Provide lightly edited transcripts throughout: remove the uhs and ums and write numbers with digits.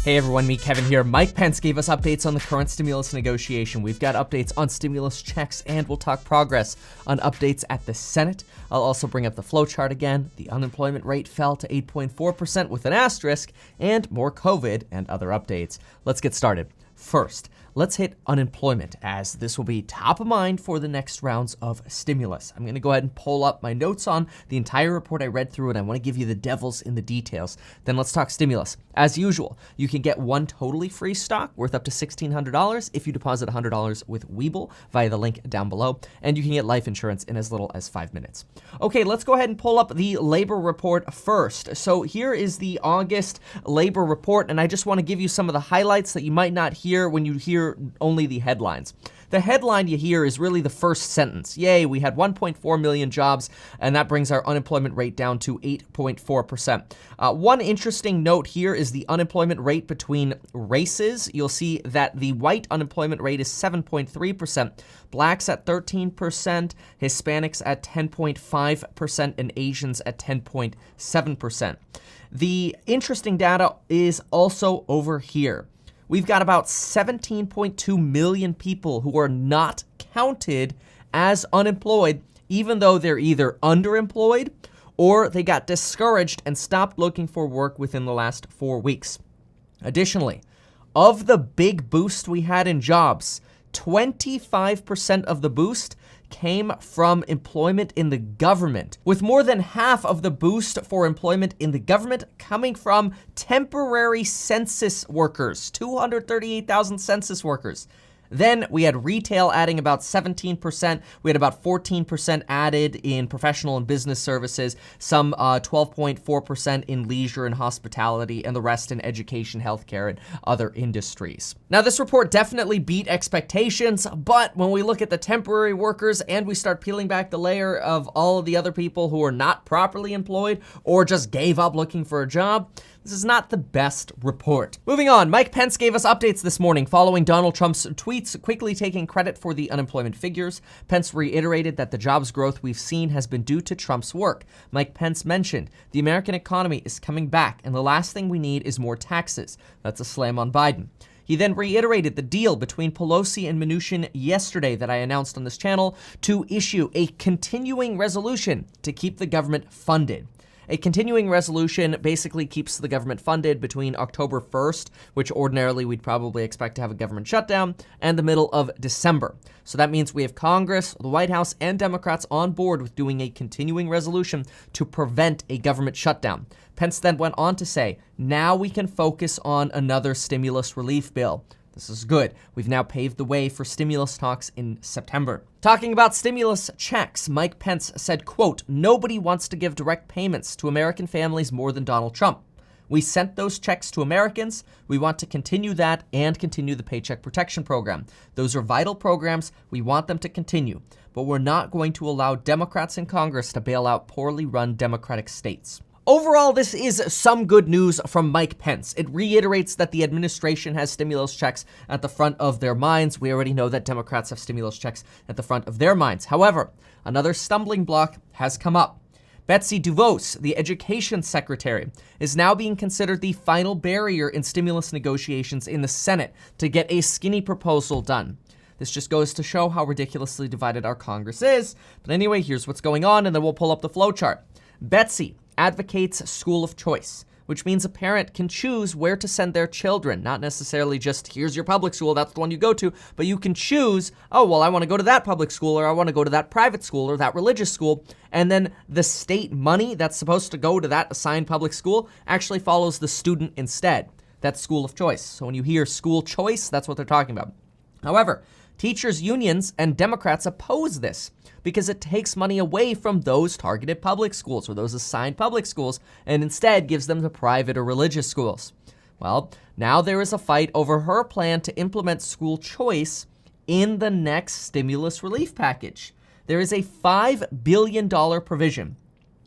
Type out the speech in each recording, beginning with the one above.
Hey everyone, me Kevin here. Mike Pence gave us updates on the current stimulus negotiation. We've got updates on stimulus checks, and we'll talk progress on updates at the Senate. I'll also bring up the flowchart again. The unemployment rate fell to 8.4% with an asterisk, and more COVID and other updates. Let's get started. First, let's hit unemployment, as this will be top of mind for the next rounds of stimulus. I'm going to go ahead and pull up my notes on the entire report I read through, and I want to give you the devils in the details. Then let's talk stimulus. As usual, you can get one totally free stock worth up to $1,600 if you deposit $100 with Webull via the link down below, and you can get life insurance in as little as 5 minutes. Okay, let's go ahead and pull up the labor report first. So here is the August labor report, and I just want to give you some of the highlights that you might not hear when you hear only the headlines. The headline you hear is really the first sentence. Yay, we had 1.4 million jobs, and that brings our unemployment rate down to 8.4%. One interesting note here is the unemployment rate between races. You'll see that the white unemployment rate is 7.3%, blacks at 13%, Hispanics at 10.5%, and Asians at 10.7%. The interesting data is also over here. We've got about 17.2 million people who are not counted as unemployed, even though they're either underemployed or they got discouraged and stopped looking for work within the last 4 weeks. Additionally, of the big boost we had in jobs, 25% of the boost came from employment in the government, with more than half of the boost for employment in the government coming from temporary census workers, 238,000 census workers. Then we had retail adding about 17%. We had about 14% added in professional and business services, some 12.4% in leisure and hospitality, and the rest in education, healthcare, and other industries. Now, this report definitely beat expectations, but when we look at the temporary workers and we start peeling back the layer of all of the other people who are not properly employed or just gave up looking for a job, this is not the best report. Moving on, Mike Pence gave us updates this morning following Donald Trump's tweets quickly taking credit for the unemployment figures. Pence reiterated that the jobs growth we've seen has been due to Trump's work. Mike Pence mentioned, the American economy is coming back, and the last thing we need is more taxes. That's a slam on Biden. He then reiterated the deal between Pelosi and Mnuchin yesterday that I announced on this channel to issue a continuing resolution to keep the government funded. A continuing resolution basically keeps the government funded between October 1st, which ordinarily we'd probably expect to have a government shutdown, and the middle of December. So that means we have Congress, the White House, and Democrats on board with doing a continuing resolution to prevent a government shutdown. Pence then went on to say, now we can focus on another stimulus relief bill. This is good. We've now paved the way for stimulus talks in September. Talking about stimulus checks, Mike Pence said, quote, nobody wants to give direct payments to American families more than Donald Trump. We sent those checks to Americans. We want to continue that and continue the Paycheck Protection Program. Those are vital programs. We want them to continue. But we're not going to allow Democrats in Congress to bail out poorly run Democratic states. Overall, this is some good news from Mike Pence. It reiterates that the administration has stimulus checks at the front of their minds. We already know that Democrats have stimulus checks at the front of their minds. However, another stumbling block has come up. Betsy DeVos, the education secretary, is now being considered the final barrier in stimulus negotiations in the Senate to get a skinny proposal done. This just goes to show how ridiculously divided our Congress is. But anyway, here's what's going on, and then we'll pull up the flowchart. Betsy advocates school of choice, which means a parent can choose where to send their children, not necessarily just here's your public school, that's the one you go to, but you can choose, oh, well, I want to go to that public school, or I want to go to that private school or that religious school, and then the state money that's supposed to go to that assigned public school actually follows the student instead. That's school of choice. So when you hear school choice, that's what they're talking about. However, teachers' unions and Democrats oppose this because it takes money away from those targeted public schools or those assigned public schools and instead gives them to private or religious schools. Well, now there is a fight over her plan to implement school choice in the next stimulus relief package. There is a $5 billion provision,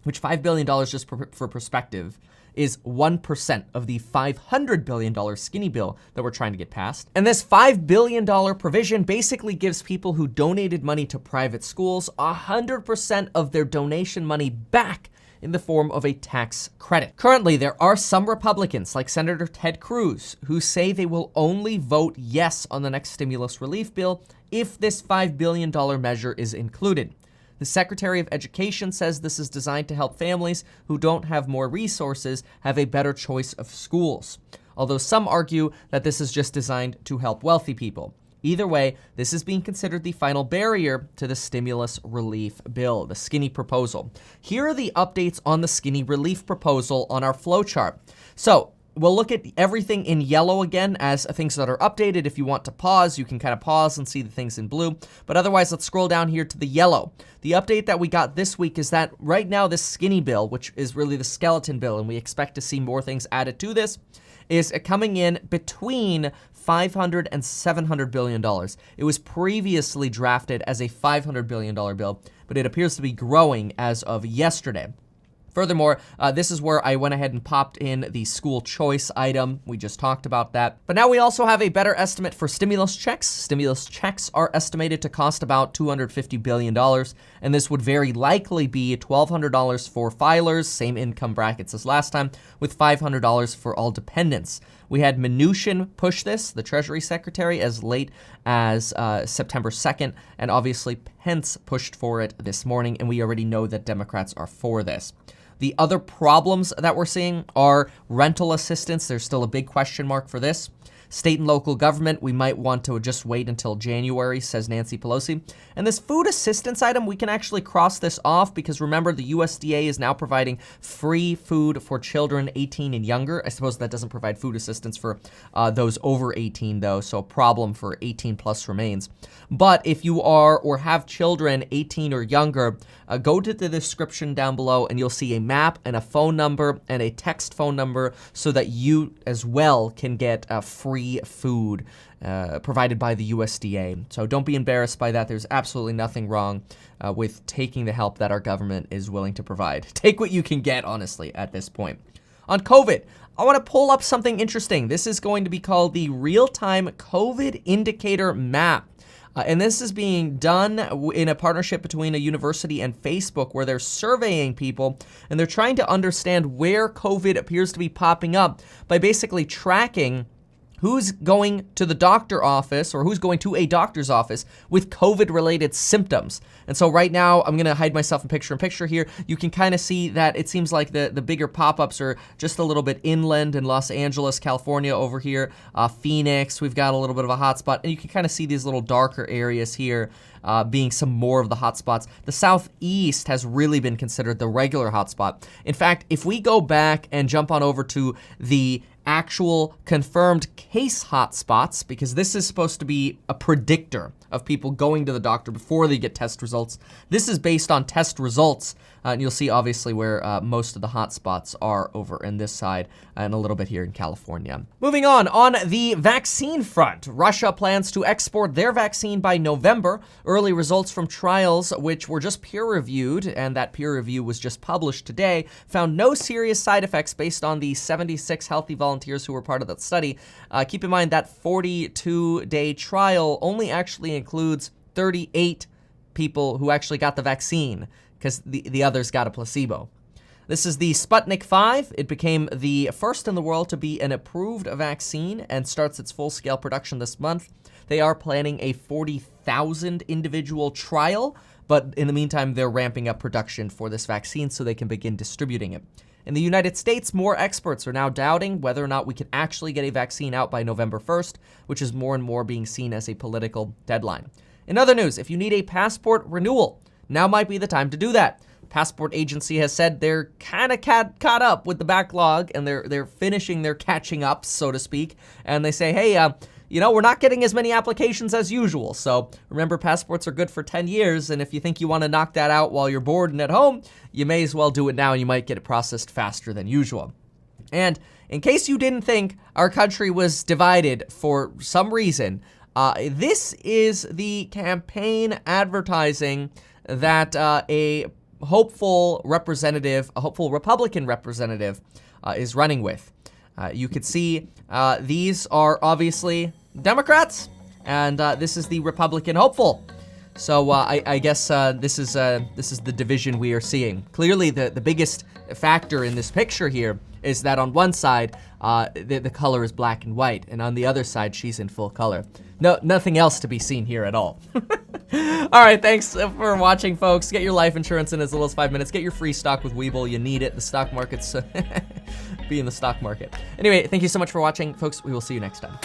which $5 billion, just for perspective, is 1% of the $500 billion skinny bill that we're trying to get passed. And this $5 billion provision basically gives people who donated money to private schools 100% of their donation money back in the form of a tax credit. Currently, there are some Republicans, like Senator Ted Cruz, who say they will only vote yes on the next stimulus relief bill if this $5 billion measure is included. The Secretary of Education says this is designed to help families who don't have more resources have a better choice of schools, although some argue that this is just designed to help wealthy people. Either way, this is being considered the final barrier to the stimulus relief bill, the skinny proposal. Here are the updates on the skinny relief proposal on our flowchart. So we'll look at everything in yellow again as things that are updated. If you want to pause, you can kind of pause and see the things in blue. But otherwise, let's scroll down here to the yellow. The update that we got this week is that right now this skinny bill, which is really the skeleton bill, and we expect to see more things added to this, is coming in between $500 and $700 billion. It was previously drafted as a $500 billion bill, but it appears to be growing as of yesterday. Furthermore, this is where I went ahead and popped in the school choice item. We just talked about that. But now we also have a better estimate for stimulus checks. Stimulus checks are estimated to cost about $250 billion, and this would very likely be $1,200 for filers, same income brackets as last time, with $500 for all dependents. We had Mnuchin push this, the Treasury Secretary, as late as September 2nd, and obviously Pence pushed for it this morning, and we already know that Democrats are for this. The other problems that we're seeing are rental assistance. There's still a big question mark for this. State and local government, we might want to just wait until January, says Nancy Pelosi. And this food assistance item, we can actually cross this off because remember, the USDA is now providing free food for children 18 and younger. I suppose that doesn't provide food assistance for those over 18 though, so a problem for 18 plus remains. But if you are or have children 18 or younger, go to the description down below and you'll see a map and a phone number and a text phone number so that you as well can get free food provided by the USDA. So don't be embarrassed by that. There's absolutely nothing wrong with taking the help that our government is willing to provide. Take what you can get, honestly, at this point. On COVID, I want to pull up something interesting. This is going to be called the Real-Time COVID Indicator Map. And this is being done in a partnership between a university and Facebook where they're surveying people and they're trying to understand where COVID appears to be popping up by basically tracking who's going to the doctor office or who's going to a doctor's office with COVID-related symptoms. And so right now, I'm going to hide myself in picture here. You can kind of see that it seems like the bigger pop-ups are just a little bit inland in Los Angeles, California over here. Phoenix, we've got a little bit of a hotspot. And you can kind of see these little darker areas here being some more of the hotspots. The Southeast has really been considered the regular hotspot. In fact, if we go back and jump on over to the actual confirmed case hotspots, because this is supposed to be a predictor of people going to the doctor before they get test results. This is based on test results, and you'll see obviously where most of the hotspots are over in this side and a little bit here in California. Moving on the vaccine front, Russia plans to export their vaccine by November. Early results from trials, which were just peer-reviewed, and that peer review was just published today, found no serious side effects based on the 76 healthy volunteers who were part of that study. Keep in mind that 42-day trial only actually includes 38 people who actually got the vaccine because the others got a placebo. This is the Sputnik 5. It became the first in the world to be an approved vaccine and starts its full-scale production this month. They are planning a 40,000 individual trial, but in the meantime, they're ramping up production for this vaccine so they can begin distributing it. In the United States, more experts are now doubting whether or not we can actually get a vaccine out by November 1st, which is more and more being seen as a political deadline. In other news, if you need a passport renewal, now might be the time to do that. Passport agency has said they're kind of caught up with the backlog and they're finishing their catching up, so to speak. And they say, hey, we're not getting as many applications as usual. So remember, passports are good for 10 years. And if you think you want to knock that out while you're bored and at home, you may as well do it now. And you might get it processed faster than usual. And in case you didn't think our country was divided for some reason, this is the campaign advertising that a hopeful Republican representative is running with. You could see these are obviously Democrats, and this is the Republican hopeful. So I guess this is the division we are seeing. Clearly, the biggest factor in this picture here is that on one side, the color is black and white, and on the other side, she's in full color. No, nothing else to be seen here at all. All right, thanks for watching, folks. Get your life insurance in as little as 5 minutes. Get your free stock with Webull. You need it. The stock market's be in the stock market. Anyway, thank you so much for watching, folks. We will see you next time.